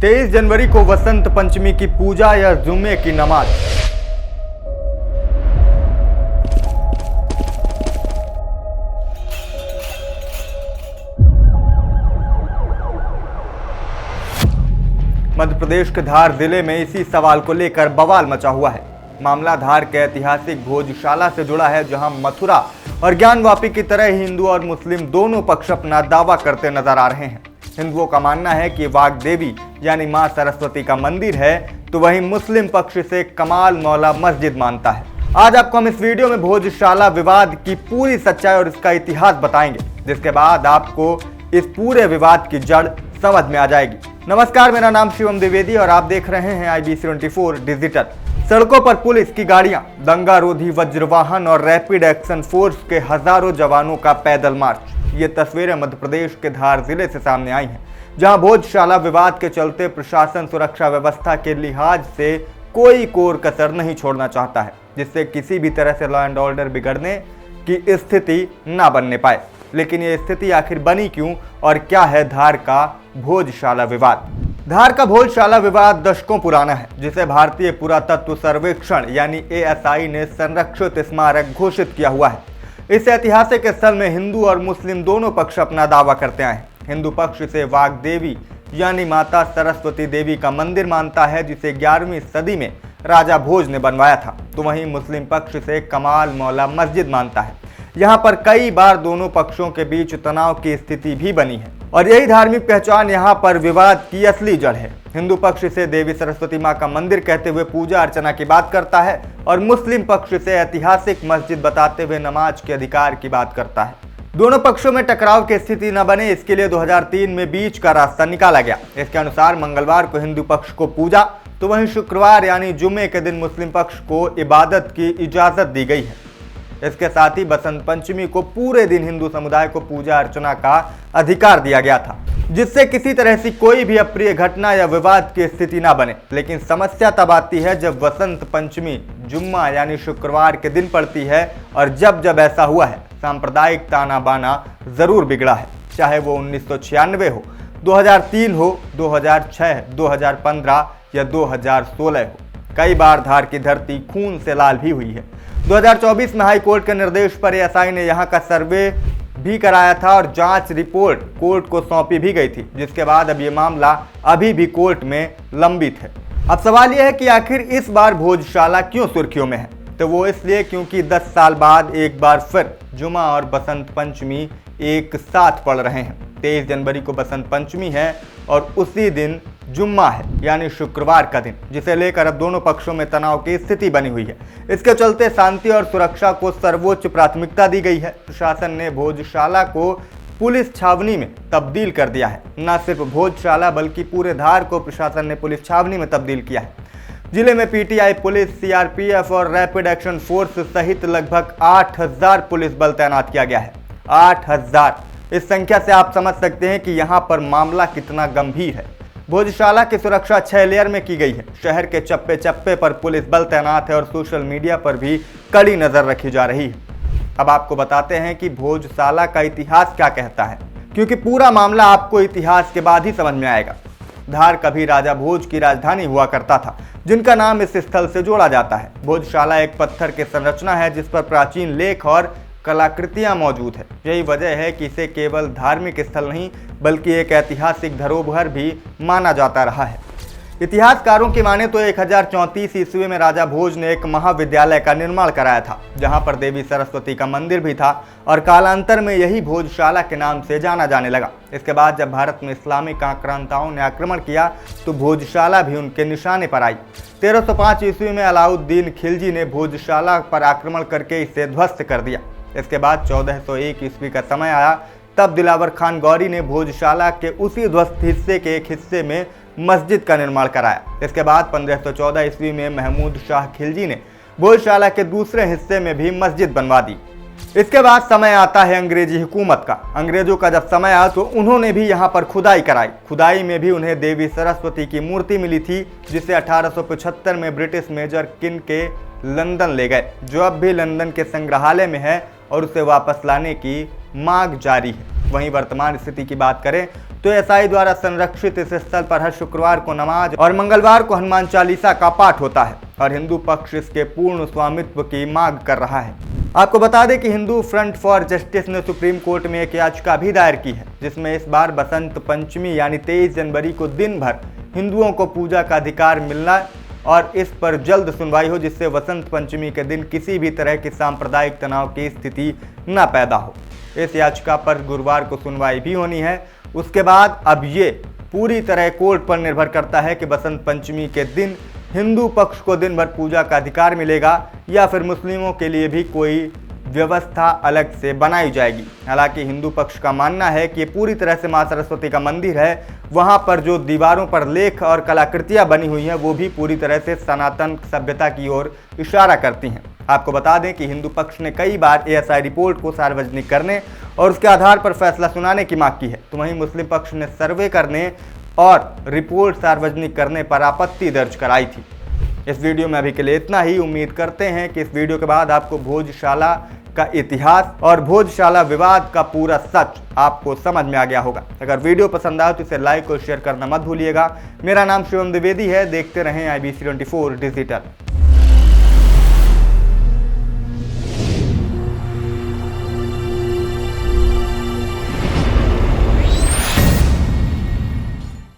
23 जनवरी को वसंत पंचमी की पूजा या जुम्मे की नमाज। मध्य प्रदेश के धार जिले में इसी सवाल को लेकर बवाल मचा हुआ है। मामला धार के ऐतिहासिक भोजशाला से जुड़ा है, जहां मथुरा और ज्ञानवापी की तरह हिंदू और मुस्लिम दोनों पक्ष अपना दावा करते नजर आ रहे हैं। हिंदुओं का मानना है कि वाग्देवी यानी मां सरस्वती का मंदिर है, तो वहीं मुस्लिम पक्ष से कमाल मौला मस्जिद मानता है। आज आपको हम इस वीडियो में भोजशाला विवाद की पूरी सच्चाई और इसका इतिहास बताएंगे, जिसके बाद आपको इस पूरे विवाद की जड़ समझ में आ जाएगी। नमस्कार, मेरा नाम शिवम द्विवेदी और आप देख रहे हैं IB74 डिजिटल। सड़कों पर पुलिस की गाड़ियां, दंगारोधी वज्रवाहन और रैपिड एक्शन फोर्स के हजारों जवानों का पैदल मार्च। ये तस्वीरें मध्य प्रदेश के धार जिले से सामने आई हैं, जहां भोजशाला विवाद के चलते प्रशासन सुरक्षा व्यवस्था के लिहाज से कोई कोर कसर नहीं छोड़ना चाहता है, जिससे किसी भी तरह से लॉ एंड ऑर्डर बिगड़ने की स्थिति न बनने पाए। लेकिन ये स्थिति आखिर बनी क्यों और क्या है धार का भोजशाला विवाद? धार का भोजशाला विवाद दशकों पुराना है, जिसे भारतीय पुरातत्व सर्वेक्षण यानी ASI ने संरक्षित स्मारक घोषित किया हुआ है। इस ऐतिहासिक स्थल में हिंदू और मुस्लिम दोनों पक्ष अपना दावा करते आए हैं। हिंदू पक्ष से वाग्देवी यानी माता सरस्वती देवी का मंदिर मानता है, जिसे 11वीं सदी में राजा भोज ने बनवाया था, तो वहीं मुस्लिम पक्ष से कमाल मौला मस्जिद मानता है। यहाँ पर कई बार दोनों पक्षों के बीच तनाव की स्थिति भी बनी है और यही धार्मिक पहचान यहाँ पर विवाद की असली जड़ है। हिंदू पक्ष से देवी सरस्वती मां का मंदिर कहते हुए पूजा अर्चना की बात करता है और मुस्लिम पक्ष से ऐतिहासिक मस्जिद बताते हुए नमाज के अधिकार की बात करता है। दोनों पक्षों में टकराव की स्थिति न बने, इसके लिए 2003 में बीच का रास्ता निकाला गया। इसके अनुसार मंगलवार को हिंदू पक्ष को पूजा, तो वहीं शुक्रवार यानी जुम्मे के दिन मुस्लिम पक्ष को इबादत की इजाजत दी गई है। इसके साथ ही बसंत पंचमी को पूरे दिन हिंदू समुदाय को पूजा अर्चना का अधिकार दिया गया था, जिससे किसी तरह से कोई भी अप्रिय घटना या विवाद की स्थिति ना बने। लेकिन समस्या तब आती है जब वसंत पंचमी जुम्मा यानी शुक्रवार के दिन पड़ती है, और जब ऐसा हुआ है, सांप्रदायिक ताना बाना जरूर बिगड़ा है। चाहे वो 1996 हो, 2003 हो, 2006, 2015 या 2016 हो। कई बार धार की धरती खून से लाल भी हुई है। 2024 में हाई कोर्ट के निर्देश पर ASI ने यहां का सर्वे भी कराया था और जांच रिपोर्ट कोर्ट को सौंपी भी गई थी, जिसके बाद अब ये मामला अभी भी कोर्ट में लंबित है। अब सवाल यह है कि आखिर इस बार भोजशाला क्यों सुर्खियों में है? तो वो इसलिए क्योंकि 10 साल बाद एक बार फिर जुमा और बसंत पंचमी एक साथ पड़ रहे हैं। 23 जनवरी को बसंत पंचमी है और उसी दिन जुम्मा है यानी शुक्रवार का दिन, जिसे लेकर अब दोनों पक्षों में तनाव की स्थिति बनी हुई है। इसके चलते शांति और सुरक्षा को सर्वोच्च प्राथमिकता दी गई है। प्रशासन ने भोजशाला को पुलिस छावनी में तब्दील कर दिया है। न सिर्फ भोजशाला बल्कि पूरे धार को प्रशासन ने पुलिस छावनी में तब्दील किया है। जिले में PTI पुलिस, CRPF और रैपिड एक्शन फोर्स सहित लगभग 8000 पुलिस बल तैनात किया गया है। 8000। इस संख्या से आप समझ सकते हैं कि यहाँ पर मामला कितना गंभीर है। भोजशाला की सुरक्षा 6 लेयर में की गई है। शहर के चप्पे चप्पे पर पुलिस बल तैनात है और सोशल मीडिया पर भी कड़ी नजर रखी जा रही है। अब आपको बताते हैं कि भोजशाला का इतिहास क्या कहता है, क्योंकि पूरा मामला आपको इतिहास के बाद ही समझ में आएगा। धार कभी राजा भोज की राजधानी हुआ करता था, जिनका नाम इस स्थल से जोड़ा जाता है। भोजशाला एक पत्थर की संरचना है, जिस पर प्राचीन लेख और कलाकृतियां मौजूद है। यही वजह है कि इसे केवल धार्मिक स्थल नहीं बल्कि एक ऐतिहासिक धरोहर भी माना जाता रहा है। इतिहासकारों की माने तो 1034 ईस्वी में राजा भोज ने एक महाविद्यालय का निर्माण कराया था, जहां पर देवी सरस्वती का मंदिर भी था और कालांतर में यही भोजशाला के नाम से जाना जाने लगा। इसके बाद जब भारत में इस्लामिक आक्रांताओं ने आक्रमण किया तो भोजशाला भी उनके निशाने पर आई। 1305 ईस्वी में अलाउद्दीन खिलजी ने भोजशाला पर आक्रमण करके इसे ध्वस्त कर दिया। इसके बाद 1401 ईस्वी का समय आया, तब दिलावर खान गौरी ने भोजशाला के उसी ध्वस्त हिस्से के एक हिस्से में मस्जिद का निर्माण कराया। इसके बाद 1514 ईस्वी में महमूद शाह खिलजी ने भोजशाला के दूसरे हिस्से में भी मस्जिद बनवा दी। इसके बाद समय आता है अंग्रेजी हुकूमत का। अंग्रेजों का जब समय आया तो उन्होंने भी यहाँ पर खुदाई कराई। खुदाई में भी उन्हें देवी सरस्वती की मूर्ति मिली थी, जिसे 1875 में ब्रिटिश मेजर किन के लंदन ले गए, जो अब भी लंदन के संग्रहालय में है और उसे वापस लाने की मांग जारी है। वहीं वर्तमान स्थिति की बात करें तो एसआई द्वारा संरक्षित इस स्थल पर हर शुक्रवार को नमाज और मंगलवार को हनुमान चालीसा का पाठ होता है और हिंदू पक्ष इसके पूर्ण स्वामित्व की मांग कर रहा है। आपको बता दें कि हिंदू फ्रंट फॉर जस्टिस ने सुप्रीम कोर्ट में एक याचिका भी दायर की है, जिसमें इस बार बसंत पंचमी यानी 23 जनवरी को दिन भर हिंदुओं को पूजा का अधिकार मिलना और इस पर जल्द सुनवाई हो, जिससे वसंत पंचमी के दिन किसी भी तरह की सांप्रदायिक तनाव की स्थिति न पैदा हो। इस याचिका पर गुरुवार को सुनवाई भी होनी है। उसके बाद अब ये पूरी तरह कोर्ट पर निर्भर करता है कि बसंत पंचमी के दिन हिंदू पक्ष को दिन भर पूजा का अधिकार मिलेगा या फिर मुस्लिमों के लिए भी कोई व्यवस्था अलग से बनाई जाएगी। हालांकि हिंदू पक्ष का मानना है कि ये पूरी तरह से मां सरस्वती का मंदिर है, वहां पर जो दीवारों पर लेख और कलाकृतियां बनी हुई हैं वो भी पूरी तरह से सनातन सभ्यता की ओर इशारा करती हैं। आपको बता दें कि हिंदू पक्ष ने कई बार एएसआई रिपोर्ट को सार्वजनिक करने और उसके आधार पर फैसला सुनाने की मांग की है, तो वहीं मुस्लिम पक्ष ने सर्वे करने और रिपोर्ट सार्वजनिक करने पर आपत्ति दर्ज कराई थी। इस वीडियो में अभी के लिए इतना ही। उम्मीद करते हैं कि इस वीडियो के बाद आपको भोजशाला का इतिहास और भोजशाला विवाद का पूरा सच आपको समझ में आ गया होगा। अगर वीडियो पसंद आए तो इसे लाइक और शेयर करना मत भूलिएगा। मेरा नाम शिवम द्विवेदी है। देखते रहें IBC 24 डिजिटल।